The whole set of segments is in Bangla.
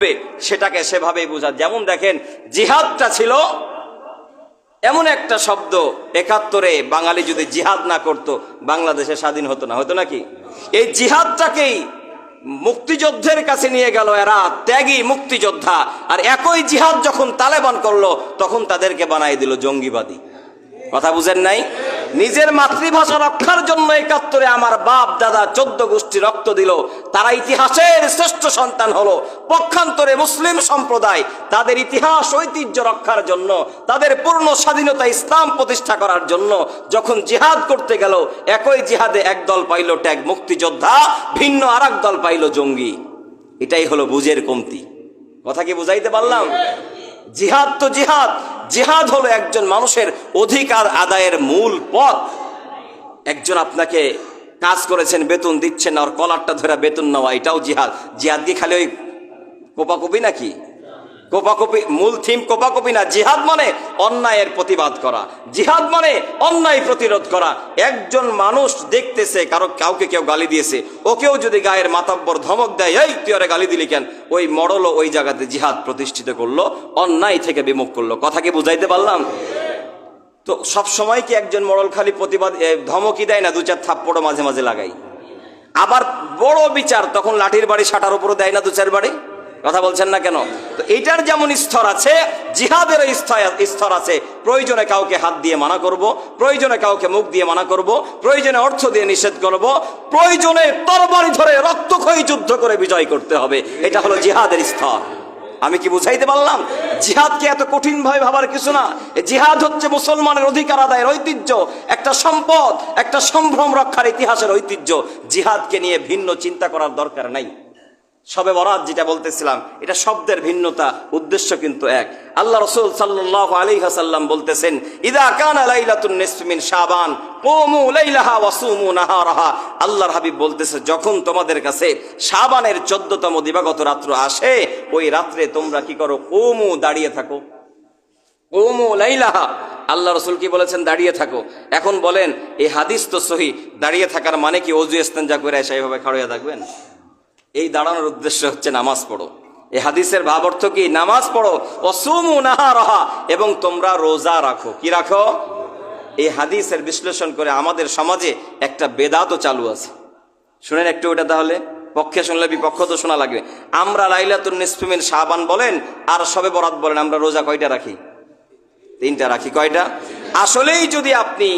সেটাকে সেভাবেই বোঝা। যেমন দেখেন, জিহাদটা ছিল এমন একটা শব্দ, ৭১-এ বাঙালি যদি জিহাদ না করত বাংলাদেশে স্বাধীন হতো না, হতো নাকি? এই জিহাদটাকেই মুক্তিযুদ্ধের কাছে নিয়ে গেল এরা, ত্যাগী মুক্তিযোদ্ধা। আর একই জিহাদ যখন তালেবান করলো তখন তাদেরকে বানাই দিল জঙ্গিবাদী। কথা বুঝেন নাই? নিজের মাতৃভাষা রক্ষার জন্য ৭১-এ আমার বাপ দাদা ১৪ গোষ্ঠী রক্ত দিল, তারা ইতিহাসের শ্রেষ্ঠ সন্তান হলো। পক্ষান্তরে মুসলিম সম্প্রদায় তাদের ইতিহাস ঐতিহ্য রক্ষার জন্য, তাদের পূর্ণ স্বাধীনতা ইসলাম প্রতিষ্ঠা করার জন্য যখন জিহাদ করতে গেল, একই জিহাদে এক দল পাইল ট্যাগ মুক্তিযোদ্ধা, ভিন্ন আর এক দল পাইল জঙ্গি। এটাই হলো বুঝের কমতি। কথা কি বুঝাইতে পারলাম? জিহাদ তো জিহাদ, জিহাদ হলো একজন মানুষের অধিকার আদায়ের মূল পথ। একজন আপনাকে কাজ করেছেন, বেতন দিচ্ছেন, আর কলারটা ধরে বেতন নেওয়া, এটাও জিহাদ। জিহাদ কি খালি ওই কোপাকুপি নাকি? কোপাকুপি মূল থিম কোপাকুপি না। জিহাদ মানে অন্যায়ের প্রতিবাদ করা, জিহাদ মানে অন্যায় প্রতিরোধ করা। একজন মানুষ দেখতেছে কাউকে কেউ গালি দিয়েছে, ওকেও যদি গায়ের মাতাব্বর ধমক দেয়, এই তুই ওরে গালি দিলি কেন, ওই মডলও ওই জায়গাতে জিহাদ প্রতিষ্ঠিত করলো, অন্যায় থেকে বিমুখ করলো। কথা কি বুঝাইতে পারলাম? তো সব সময় কি একজন মডল খালি প্রতিবাদ ধমকই দেয় না, ২-৪ থাপ্পড়ও মাঝে মাঝে লাগাই? আবার বড় বিচার তখন লাঠির বাড়ি শাটার উপরও দেয় না ২-৪ বাড়ি? কথা বলছেন না কেন? তো এটার যেমন স্তর আছে, জিহাদেরও স্তর আছে। প্রয়োজনে কাউকে হাত দিয়ে মানা করব, প্রয়োজনে কাউকে মুখ দিয়ে মানা করব, প্রয়োজনে অর্থ দিয়ে নিষেধ করব, প্রয়োজনে তরবারি ধরে রক্তক্ষয়ী যুদ্ধ করে বিজয় করতে হবে। এটা হলো জিহাদের স্তর। আমি কি বুঝাইতে পারলাম? জিহাদকে এত কঠিন ভাবে ভাবার কিছু না। জিহাদ হচ্ছে মুসলমানের অধিকার আদায়ের ঐতিহ্য, একটা সম্পদ, একটা সম্ভ্রম রক্ষার ইতিহাসের ঐতিহ্য। জিহাদকে নিয়ে ভিন্ন চিন্তা করার দরকার নাই। শবে বরাত যেটা বলতেছিলাম, এটা শব্দের ভিন্নতা, উদ্দেশ্য কিন্তু এক। আল্লাহ রাসূল সাল্লাল্লাহু আলাইহি ওয়াসাল্লাম বলতেছেন, ইদা কানা লাইলাতুন নিসফি মিন শাবান কুমু লাইলাহা ওয়া সুমু নাহারাহা। আল্লাহর হাবিব বলতেছে, যখন তোমাদের কাছে শাবানের 14তম দিবাগত রাত্র আসে, ওই রাত্রে তোমরা কি করো? কুমু, দাঁড়িয়ে থাকো। কুমু লাইলাহা, আল্লাহ রাসূল কি বলেছেন? দাঁড়িয়ে থাকো। এখন বলেন, এই হাদিস তো সহিহ, দাঁড়িয়ে থাকার মানে কি ওযু ইস্তেনজা করে এসে এইভাবে খাড়িয়ে থাকবেন? এই দাঁড়ানোর উদ্দেশ্য হচ্ছে নামাজ পড়ো। এই হাদিসের ভাব অর্থ কি? নামাজ পড়ো। ওয়াসুমু নাহারাহা, এবং তোমরা রোজা রাখো। কি রাখো? এই হাদিসের বিশ্লেষণ করে আমাদের সমাজে একটা বেদাতও চালু আছে। শুনেন একটু ওটা, তাহলে পক্ষে শুনলে বিপক্ষ তো শোনা লাগবে। আমরা লাইলাতুন নিসফি মিন শাবান বলেন আর শবে বরাত বলেন, আমরা রোজা কয়টা রাখি? 3টা রাখি। কয়টা? আসলেই যদি আপনি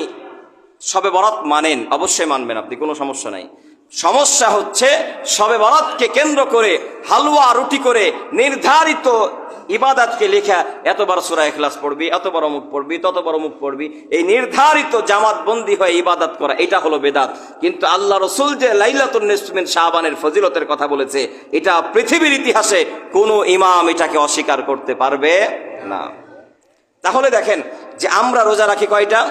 শবে বরাত মানেন, অবশ্যই মানবেন আপনি, কোনো সমস্যা নাই। সমস্যা হচ্ছে শবে বরাতকে কেন্দ্র করে হালুয়া রুটি করে নির্ধারিত ইবাদতকে লেখা, এতবার সূরা ইখলাস পড়বি, এতবার অমুক পড়বি, ততবার অমুক পড়বি, এই নির্ধারিত জামাতবন্দি হয়ে ইবাদত করা, এটা হলো বেদাত। কিন্তু আল্লাহ রাসূল যে লাইলাতুন নিসফি মিন শাবানের ফজিলতের কথা বলেছে, এটা পৃথিবীর ইতিহাসে কোনো ইমাম এটাকে অস্বীকার করতে পারবে না। তাহলে দেখেন যে আমরা রোজা রাখি কয়টা?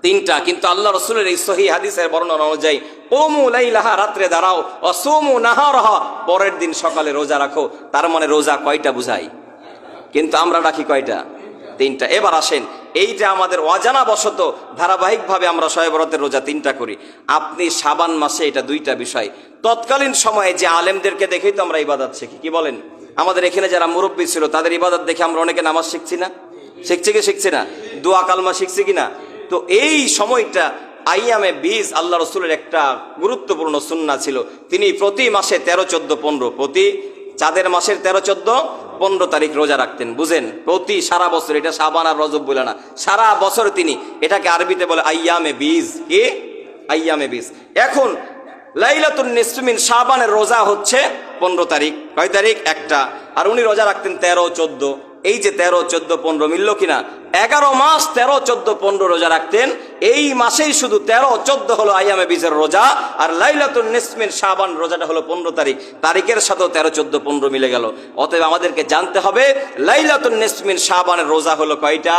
3টা। কিন্তু আল্লাহ রাসূলের এই সহিহ হাদিসের বর্ণনা অনুযায়ী কুমু লাইলাহা, রাত্রে দাঁড়াও, ওয়াসুমু নাহারাহা, পরের দিন সকালে রোজা রাখো। তার মানে রোজা কয়টা বুঝাই? কিন্তু আমরা রাখি কয়টা? 3টা। এবার আসেন, এইটা আমাদের অজানা বশত ধারাবাহিকভাবে আমরা শবে বরাতের রোজা 3টা করি। আপনি শাবান মাসে এটা 2টা বিষয়। তৎকালীন সময়ে যে আলেমদেরকে দেখেই তো আমরা ইবাদত শিখি। কি বলেন? আমাদের এখানে যারা মুরব্বী ছিল তাদের ইবাদত দেখে আমরা অনেকে নামাজ শিখছি না? শিখছি কি শিখছি না? দোয়া কালমা শিখছি কিনা? তো এই সময়টা আইয়ামে বীজ আল্লাহ রাসূলের একটা গুরুত্বপূর্ণ সুন্নাহ ছিল। তিনি প্রতি মাসে 13, 14, 15, প্রতি চাঁদের মাসের 13, 14, 15 তারিখ রোজা রাখতেন। বুঝেন? প্রতি সারা বছর, এটা শাবান আর রজব বলে না, সারা বছর তিনি এটাকে আরবিতে বলে আইয়ামে বীজ। কি? আইয়ামে বীজ। এখন লাইলাতুন নিসফি মিন শাবানের রোজা হচ্ছে 15 তারিখ। কয় তারিখ? একটা। আর উনি রোজা রাখতেন 13, 14। এই যে 13, 14, 15 মিলল কিনা? 11 মাস 13, 14, 15 রোজা রাখতেন। এই মাসেই শুধু 13, 14 হলো আইয়ামে বীজের রোজা, আর লাইলাতুন নিসফি মিন শাবান রোজাটা হলো 15 তারিখ। তারিখের সাথেও 13, 14, 15 মিলে গেল। অতএব আমাদেরকে জানতে হবে লাইলাতুন নিসফি মিন শাবানের রোজা হলো কয়টা?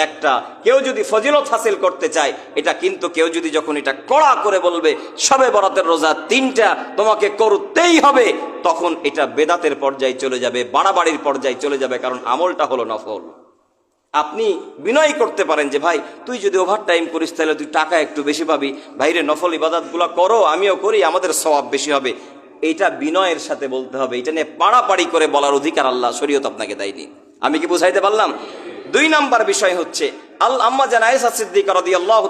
একটা। কেউ যদি ফজিলত হাসিল করতে চায় এটা, কিন্তু কেউ যদি যখন এটা কড়া করে বলবে শবে বরাতের রোজা 3টা তোমাকে করতেই হবে, তখন এটা বেদাতের পর্যায়ে চলে যাবে, বাড়াবাড়ির পর্যায়ে চলে যাবে, কারণ আমলটা হলো নফল। আপনি বিনয় করতে পারেন যে ভাই তুই যদি ওভার টাইম করিস তাহলে তুই টাকা একটু বেশি পাবি, ভাইরে নফল ইবাদতগুলো করো, আমিও করি, আমাদের সওয়াব বেশি হবে। এইটা বিনয়ের সাথে বলতে হবে। এটা নিয়ে পাড়াপাড়ি করে বলার অধিকার আল্লাহ শরীয়ত আপনাকে দেয়নি। আমি কি বুঝাইতে পারলাম? 2 নাম্বার বিষয় হচ্ছে আম্মা জান আয়েশা সিদ্দিকা রাদিয়াল্লাহু